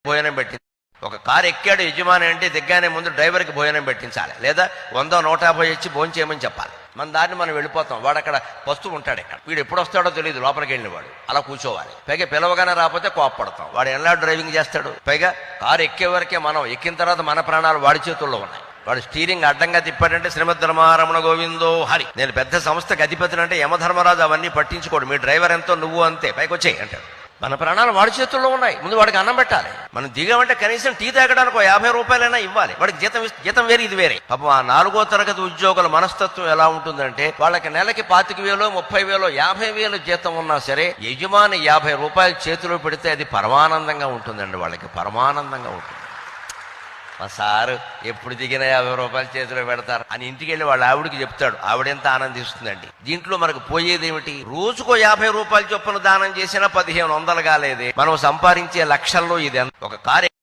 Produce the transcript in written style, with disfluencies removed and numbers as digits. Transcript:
భోజనం పెట్టింది. ఒక కారు ఎక్కాడు యజమాని అంటే దిగ్గానే ముందు డ్రైవర్కి భోజనం పెట్టించాలి, లేదా 100 150 ఇచ్చి భోజనం చేయమని చెప్పాలి. మన దాన్ని మనం వెళ్ళిపోతాం. వాడు అక్కడ పస్తూ ఉంటాడు. ఇక్కడ వీడు ఎప్పుడు వస్తాడో తెలియదు, లోపలికి వెళ్ళిన వాడు అలా కూర్చోవాలి. పైగా పిలవగానే రాకపోతే కోపపడతాం. వాడు ఎలా డ్రైవింగ్ చేస్తాడు? పైగా కారు ఎక్కే వరకే మనం, ఎక్కిన తర్వాత మన ప్రాణాలు వాడి చేతుల్లో ఉన్నాయి. వాడు స్టీరింగ్ అడ్డంగా తిప్పాడంటే శ్రీమద్ రమణ గోవిందో హరి. నేను పెద్ద సంస్థకి అధిపతిని అంటే యమధర్మరాజు అవన్నీ పట్టించుకోడు. మీ డ్రైవర్ ఎంతో నువ్వు అంతే, పైకి వచ్చేయి అంటాడు. మన ప్రాణాలు వాడి చేతుల్లో ఉన్నాయి. ముందు వాడికి అన్నం పెట్టాలి. మనం దిగామంటే కనీసం టీ తాగడానికి 50 రూపాయలైనా ఇవ్వాలి. వాడికి జీతం వేరే, ఇది వేరే. పాపం ఆ 4వ తరగతి ఉద్యోగుల మనస్తత్వం ఎలా ఉంటుందంటే, వాళ్ళకి నెలకి 25,000 30,000 50,000 జీతం ఉన్నా సరే యజమాని 50 రూపాయలు చేతిలో పెడితే అది పరమానందంగా ఉంటుందండి. వాళ్ళకి పరమానందంగా ఉంటుంది. మా సారు ఎప్పుడు దిగినా 50 రూపాయలు చేతిలో పెడతారు అని ఇంటికి వెళ్ళి వాళ్ళ ఆవిడికి చెప్తాడు. ఆవిడెంత ఆనందిస్తుందండి. దీంట్లో మనకు పోయేది ఏమిటి? రోజుకో 50 రూపాయలు చొప్పున దానం చేసినా 1500 కాలేదే. మనం సంపాదించే లక్షల్లో ఇది ఒక కారు